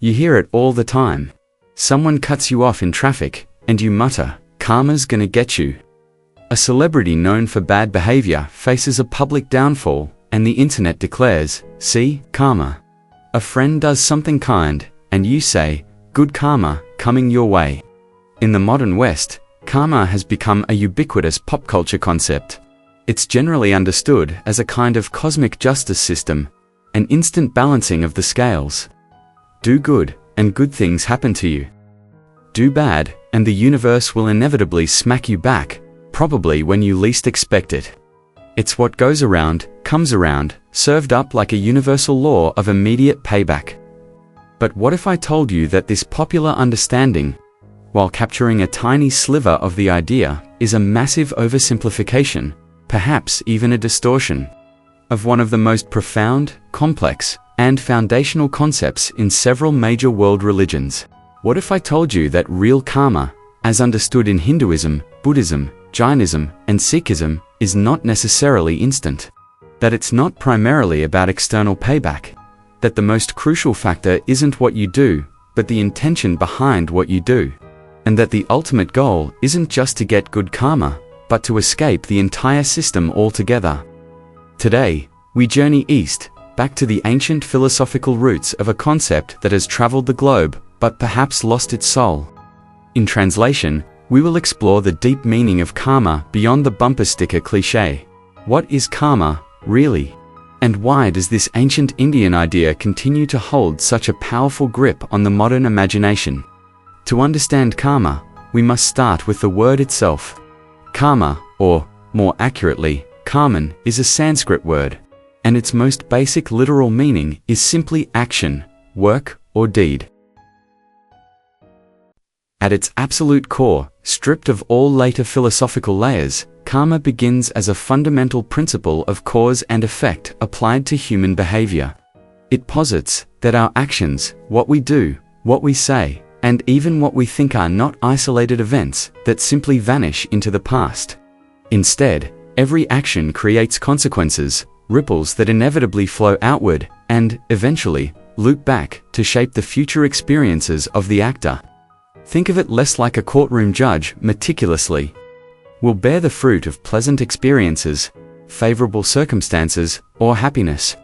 You hear it all the time. Someone cuts you off in traffic, and you mutter, "Karma's gonna get you." A celebrity known for bad behavior faces a public downfall, and the internet declares, "See, karma." A friend does something kind, and you say, "Good karma, coming your way." In the modern West, karma has become a ubiquitous pop culture concept. It's generally understood as a kind of cosmic justice system, an instant balancing of the scales. Do good, and good things happen to you. Do bad, and the universe will inevitably smack you back, probably when you least expect it. It's what goes around, comes around, served up like a universal law of immediate payback. But what if I told you that this popular understanding, while capturing a tiny sliver of the idea, is a massive oversimplification, perhaps even a distortion, of one of the most profound, complex, and foundational concepts in several major world religions? What if I told you that real karma, as understood in Hinduism, Buddhism, Jainism, and Sikhism, is not necessarily instant? That it's not primarily about external payback? That the most crucial factor isn't what you do, but the intention behind what you do? And that the ultimate goal isn't just to get good karma, but to escape the entire system altogether? Today, we journey east, back to the ancient philosophical roots of a concept that has traveled the globe, but perhaps lost its soul. In translation, we will explore the deep meaning of karma beyond the bumper sticker cliché. What is karma, really? And why does this ancient Indian idea continue to hold such a powerful grip on the modern imagination? To understand karma, we must start with the word itself. Karma, or, more accurately, karman, is a Sanskrit word, and its most basic literal meaning is simply action, work, or deed. At its absolute core, stripped of all later philosophical layers, karma begins as a fundamental principle of cause and effect applied to human behavior. It posits that our actions, what we do, what we say, and even what we think are not isolated events that simply vanish into the past. Instead, every action creates consequences, ripples that inevitably flow outward, and, eventually, loop back to shape the future experiences of the actor. Think of it less like a courtroom judge meticulously will bear the fruit of pleasant experiences, favorable circumstances, or happiness.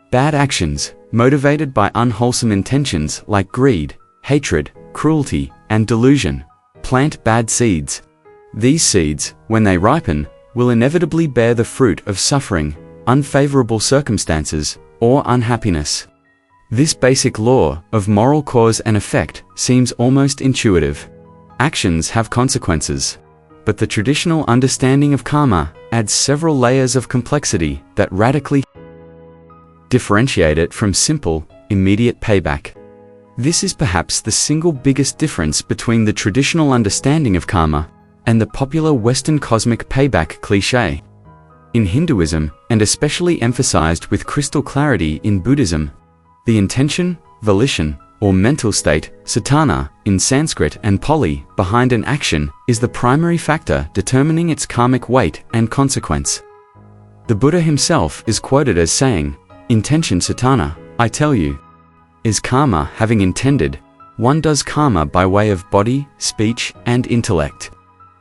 Bad actions, motivated by unwholesome intentions like greed, hatred, cruelty, and delusion, plant bad seeds. These seeds, when they ripen, will inevitably bear the fruit of suffering, unfavorable circumstances, or unhappiness. This basic law of moral cause and effect seems almost intuitive. Actions have consequences. But the traditional understanding of karma adds several layers of complexity that radically differentiate it from simple, immediate payback. This is perhaps the single biggest difference between the traditional understanding of karma and the popular Western cosmic payback cliché. In Hinduism, and especially emphasized with crystal clarity in Buddhism, the intention, volition, or mental state, cetana, in Sanskrit and Pali, behind an action is the primary factor determining its karmic weight and consequence. The Buddha himself is quoted as saying, "Intention cetana, I tell you, is karma having intended. One does karma by way of body, speech, and intellect.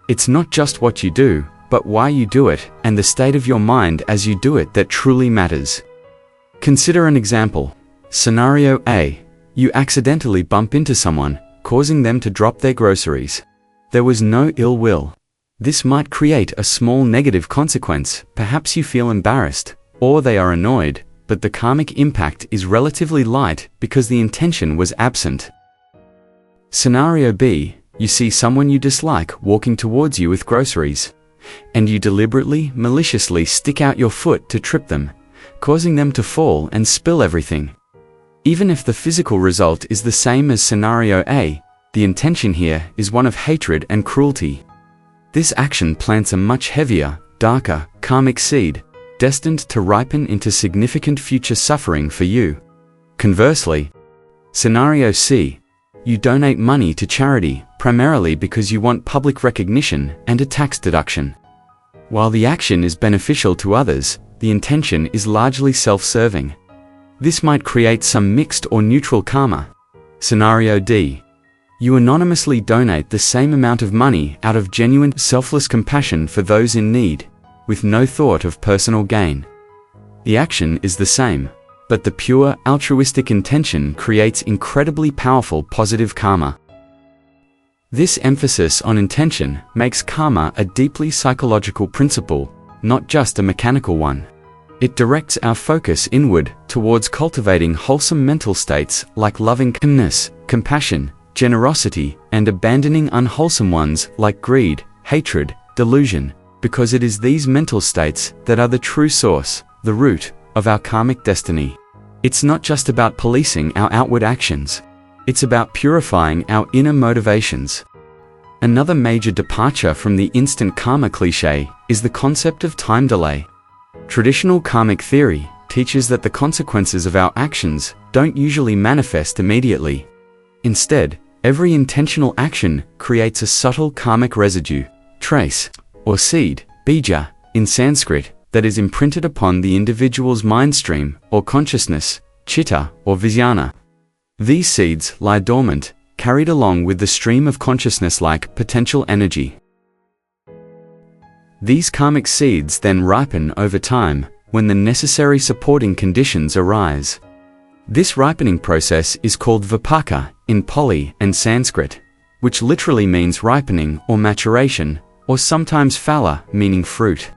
It's not just what you do, but why you do it, and the state of your mind as you do it that truly matters." Consider an example. Scenario A. You accidentally bump into someone, causing them to drop their groceries. There was no ill will. This might create a small negative consequence, perhaps you feel embarrassed, or they are annoyed, but the karmic impact is relatively light because the intention was absent. Scenario B. You see someone you dislike walking towards you with groceries, and you deliberately, maliciously stick out your foot to trip them, causing them to fall and spill everything. Even if the physical result is the same as scenario A, the intention here is one of hatred and cruelty. This action plants a much heavier, darker, karmic seed, destined to ripen into significant future suffering for you. Conversely, scenario C, you donate money to charity, primarily because you want public recognition and a tax deduction. While the action is beneficial to others, the intention is largely self-serving. This might create some mixed or neutral karma. Scenario D. You anonymously donate the same amount of money out of genuine, selfless compassion for those in need, with no thought of personal gain. The action is the same, but the pure, altruistic intention creates incredibly powerful positive karma. This emphasis on intention makes karma a deeply psychological principle, not just a mechanical one. It directs our focus inward towards cultivating wholesome mental states like loving kindness, compassion, generosity, and abandoning unwholesome ones like greed, hatred, delusion, because it is these mental states that are the true source, the root, of our karmic destiny. It's not just about policing our outward actions. It's about purifying our inner motivations. Another major departure from the instant karma cliché is the concept of time delay. Traditional karmic theory teaches that the consequences of our actions don't usually manifest immediately. Instead, every intentional action creates a subtle karmic residue, trace, or seed, bija, in Sanskrit, that is imprinted upon the individual's mind stream or consciousness, chitta or vijnana. These seeds lie dormant, carried along with the stream of consciousness like potential energy. These karmic seeds then ripen over time when the necessary supporting conditions arise. This ripening process is called vipaka in Pali and Sanskrit, which literally means ripening or maturation, or sometimes phala, meaning fruit.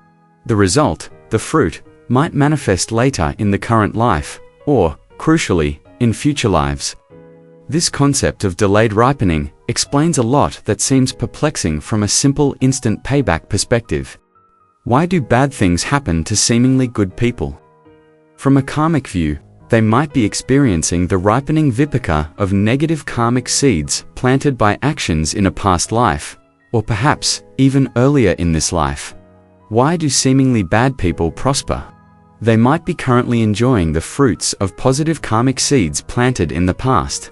The result, the fruit, might manifest later in the current life, or, crucially, in future lives. This concept of delayed ripening explains a lot that seems perplexing from a simple instant payback perspective. Why do bad things happen to seemingly good people? From a karmic view, they might be experiencing the ripening vipaka of negative karmic seeds planted by actions in a past life, or perhaps even earlier in this life. Why do seemingly bad people prosper? They might be currently enjoying the fruits of positive karmic seeds planted in the past,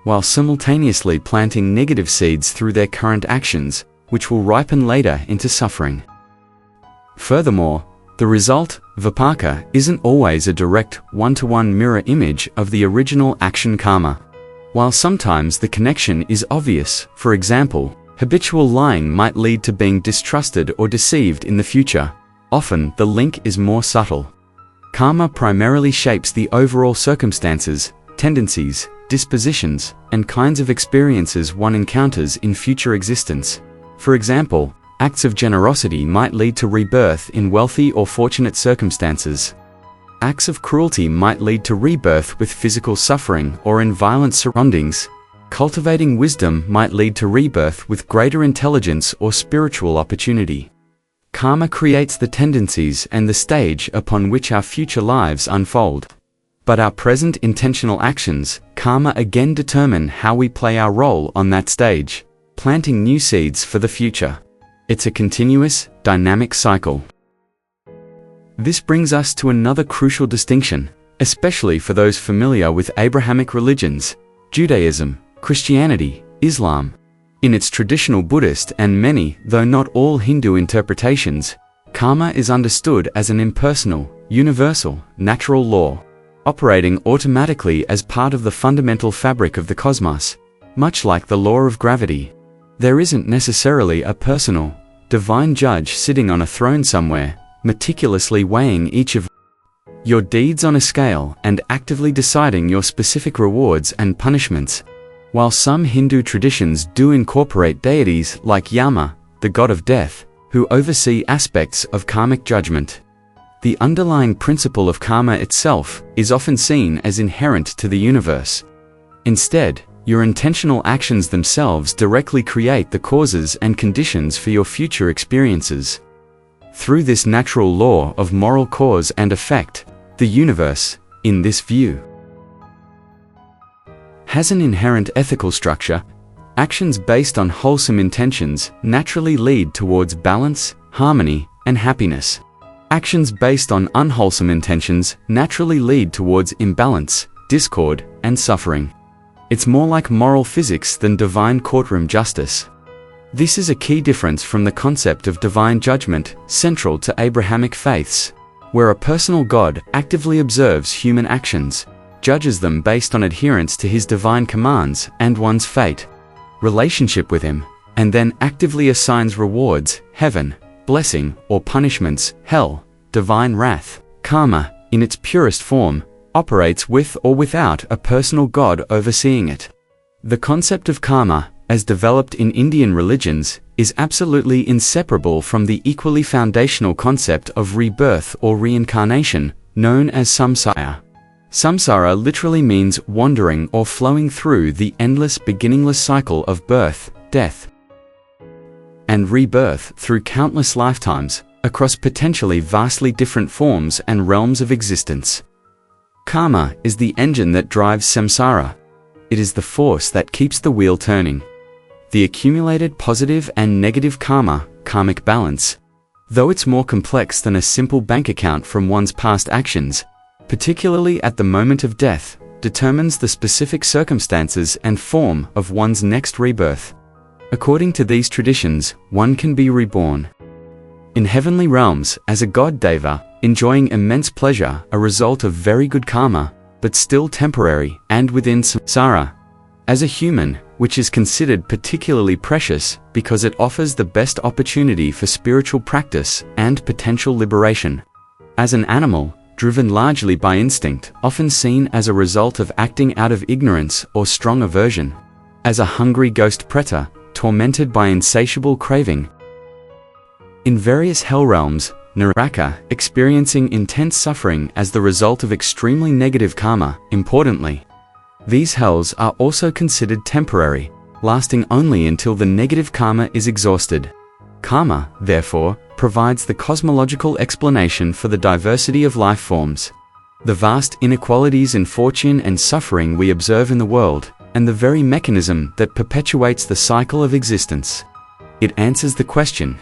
while simultaneously planting negative seeds through their current actions, which will ripen later into suffering. Furthermore, the result, vipaka, isn't always a direct, one-to-one mirror image of the original action karma. While sometimes the connection is obvious, for example, habitual lying might lead to being distrusted or deceived in the future. Often, the link is more subtle. Karma primarily shapes the overall circumstances, tendencies, dispositions, and kinds of experiences one encounters in future existence. For example, acts of generosity might lead to rebirth in wealthy or fortunate circumstances. Acts of cruelty might lead to rebirth with physical suffering or in violent surroundings. Cultivating wisdom might lead to rebirth with greater intelligence or spiritual opportunity. Karma creates the tendencies and the stage upon which our future lives unfold. But our present intentional actions, karma, again determine how we play our role on that stage, planting new seeds for the future. It's a continuous, dynamic cycle. This brings us to another crucial distinction, especially for those familiar with Abrahamic religions, Judaism, Christianity, Islam. In its traditional Buddhist and many, though not all Hindu interpretations, karma is understood as an impersonal, universal, natural law, operating automatically as part of the fundamental fabric of the cosmos, much like the law of gravity. There isn't necessarily a personal, divine judge sitting on a throne somewhere, meticulously weighing each of your deeds on a scale and actively deciding your specific rewards and punishments. While some Hindu traditions do incorporate deities like Yama, the god of death, who oversee aspects of karmic judgment, the underlying principle of karma itself is often seen as inherent to the universe. Instead, your intentional actions themselves directly create the causes and conditions for your future experiences. Through this natural law of moral cause and effect, the universe, in this view, has an inherent ethical structure. Actions based on wholesome intentions naturally lead towards balance, harmony, and happiness. Actions based on unwholesome intentions naturally lead towards imbalance, discord, and suffering. It's more like moral physics than divine courtroom justice. This is a key difference from the concept of divine judgment central to Abrahamic faiths, where a personal God actively observes human actions, judges them based on adherence to his divine commands and one's fate, relationship with him, and then actively assigns rewards, heaven, blessing, or punishments, hell, divine wrath. Karma, in its purest form, operates with or without a personal god overseeing it. The concept of karma, as developed in Indian religions, is absolutely inseparable from the equally foundational concept of rebirth or reincarnation, known as samsara. Samsara literally means wandering or flowing through the endless, beginningless cycle of birth, death, and rebirth through countless lifetimes, across potentially vastly different forms and realms of existence. Karma is the engine that drives samsara. It is the force that keeps the wheel turning. The accumulated positive and negative karma, karmic balance, though it's more complex than a simple bank account from one's past actions, particularly at the moment of death, determines the specific circumstances and form of one's next rebirth. According to these traditions, one can be reborn in heavenly realms as a god deva, enjoying immense pleasure, a result of very good karma, but still temporary, and within samsara as a human, which is considered particularly precious because it offers the best opportunity for spiritual practice and potential liberation. As an animal, driven largely by instinct, often seen as a result of acting out of ignorance or strong aversion. As a hungry ghost preta, tormented by insatiable craving. In various hell realms, Naraka, experiencing intense suffering as the result of extremely negative karma. Importantly, these hells are also considered temporary, lasting only until the negative karma is exhausted. Karma, therefore, provides the cosmological explanation for the diversity of life forms, the vast inequalities in fortune and suffering we observe in the world, and the very mechanism that perpetuates the cycle of existence. It answers the question,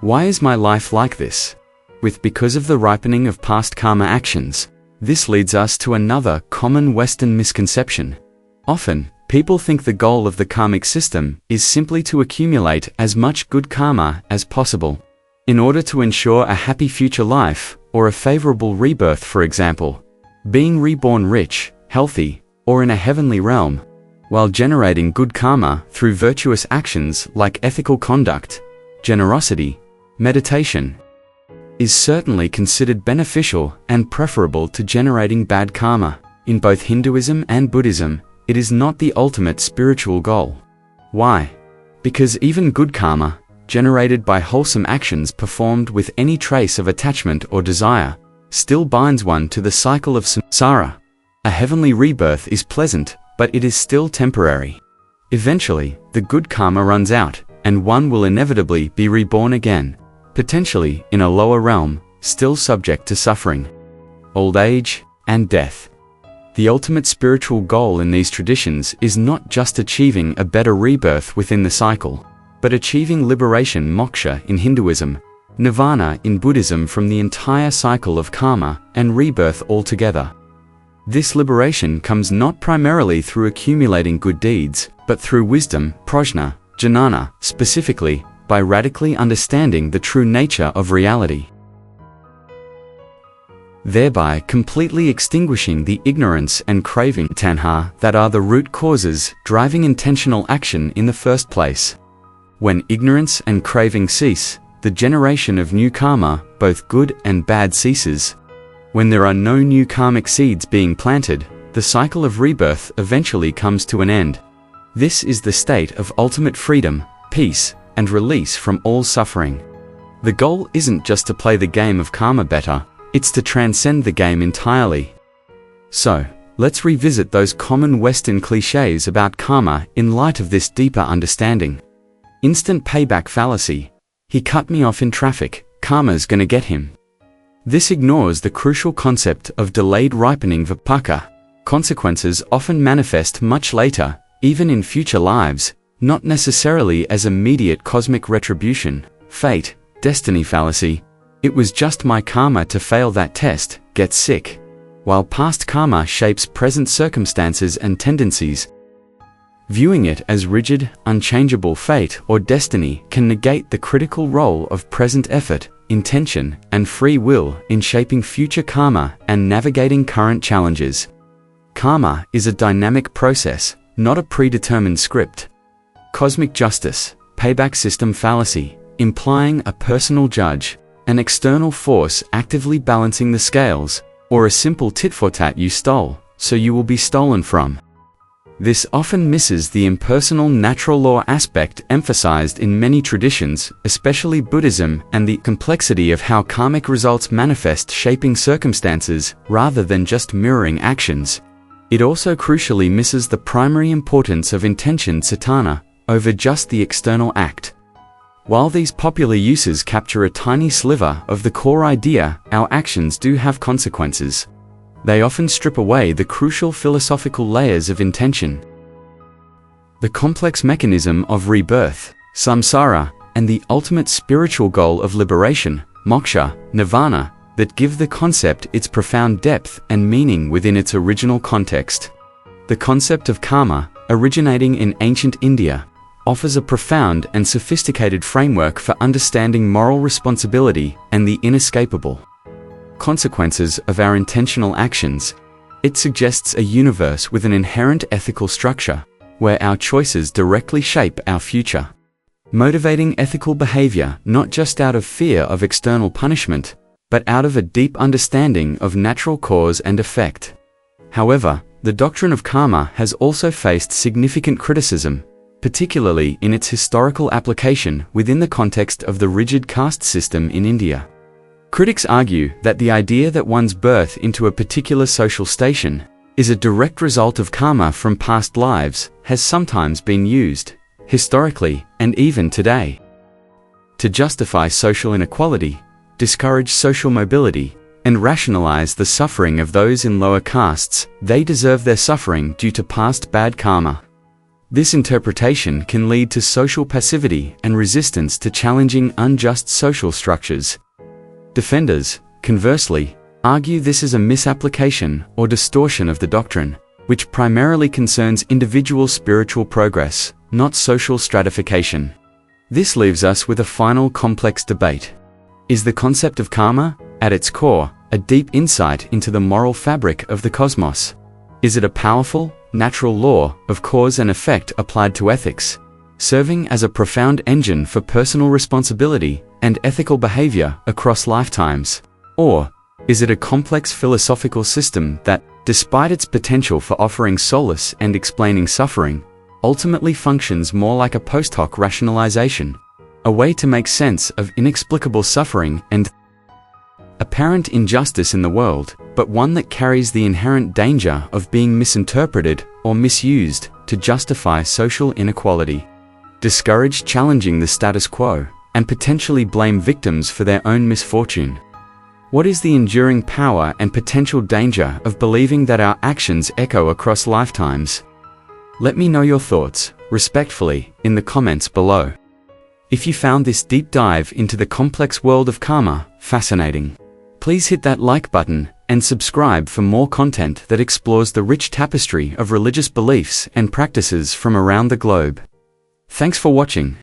why is my life like this? Because of the ripening of past karma actions. This leads us to another common Western misconception. Often, people think the goal of the karmic system is simply to accumulate as much good karma as possible, in order to ensure a happy future life, or a favorable rebirth, for example, being reborn rich, healthy, or in a heavenly realm, while generating good karma through virtuous actions like ethical conduct, generosity, meditation, is certainly considered beneficial and preferable to generating bad karma. In both Hinduism and Buddhism, it is not the ultimate spiritual goal. Why? Because even good karma, generated by wholesome actions performed with any trace of attachment or desire, still binds one to the cycle of samsara. A heavenly rebirth is pleasant, but it is still temporary. Eventually, the good karma runs out, and one will inevitably be reborn again, potentially in a lower realm, still subject to suffering, old age, and death. The ultimate spiritual goal in these traditions is not just achieving a better rebirth within the cycle, but achieving liberation, moksha in Hinduism, nirvana in Buddhism, from the entire cycle of karma and rebirth altogether. This liberation comes not primarily through accumulating good deeds, but through wisdom, prajna, jnana, specifically, by radically understanding the true nature of reality, thereby completely extinguishing the ignorance and craving tanha that are the root causes driving intentional action in the first place. When ignorance and craving cease, the generation of new karma, both good and bad, ceases. When there are no new karmic seeds being planted, the cycle of rebirth eventually comes to an end. This is the state of ultimate freedom, peace, and release from all suffering. The goal isn't just to play the game of karma better, it's to transcend the game entirely. So, let's revisit those common Western cliches about karma in light of this deeper understanding. Instant payback fallacy. He cut me off in traffic, karma's gonna get him. This ignores the crucial concept of delayed ripening vipaka. Consequences often manifest much later, even in future lives, not necessarily as immediate cosmic retribution. Fate, destiny fallacy. It was just my karma to fail that test, get sick. While past karma shapes present circumstances and tendencies, viewing it as rigid, unchangeable fate or destiny can negate the critical role of present effort, intention, and free will in shaping future karma and navigating current challenges. Karma is a dynamic process, not a predetermined script. Cosmic justice, payback system fallacy, implying a personal judge, an external force actively balancing the scales, or a simple tit-for-tat you stole, so you will be stolen from. This often misses the impersonal natural law aspect emphasized in many traditions, especially Buddhism, and the complexity of how karmic results manifest, shaping circumstances, rather than just mirroring actions. It also crucially misses the primary importance of intention cetana, over just the external act. While these popular uses capture a tiny sliver of the core idea, our actions do have consequences. They often strip away the crucial philosophical layers of intention. The complex mechanism of rebirth, samsara, and the ultimate spiritual goal of liberation, moksha, nirvana, that give the concept its profound depth and meaning within its original context. The concept of karma, originating in ancient India, offers a profound and sophisticated framework for understanding moral responsibility and the inescapable consequences of our intentional actions. It suggests a universe with an inherent ethical structure, where our choices directly shape our future, motivating ethical behavior not just out of fear of external punishment, but out of a deep understanding of natural cause and effect. However, the doctrine of karma has also faced significant criticism, particularly in its historical application within the context of the rigid caste system in India. Critics argue that the idea that one's birth into a particular social station is a direct result of karma from past lives has sometimes been used, historically and even today, to justify social inequality, discourage social mobility, and rationalize the suffering of those in lower castes. They deserve their suffering due to past bad karma. This interpretation can lead to social passivity and resistance to challenging unjust social structures. Defenders, conversely, argue this is a misapplication or distortion of the doctrine, which primarily concerns individual spiritual progress, not social stratification. This leaves us with a final complex debate. Is the concept of karma, at its core, a deep insight into the moral fabric of the cosmos? Is it a powerful, natural law of cause and effect applied to ethics, serving as a profound engine for personal responsibility and ethical behavior across lifetimes? Or is it a complex philosophical system that, despite its potential for offering solace and explaining suffering, ultimately functions more like a post hoc rationalization, a way to make sense of inexplicable suffering and apparent injustice in the world, but one that carries the inherent danger of being misinterpreted or misused to justify social inequality, discourage challenging the status quo, and potentially blame victims for their own misfortune? What is the enduring power and potential danger of believing that our actions echo across lifetimes? Let me know your thoughts, respectfully, in the comments below. If you found this deep dive into the complex world of karma fascinating, please hit that like button and subscribe for more content that explores the rich tapestry of religious beliefs and practices from around the globe. Thanks for watching.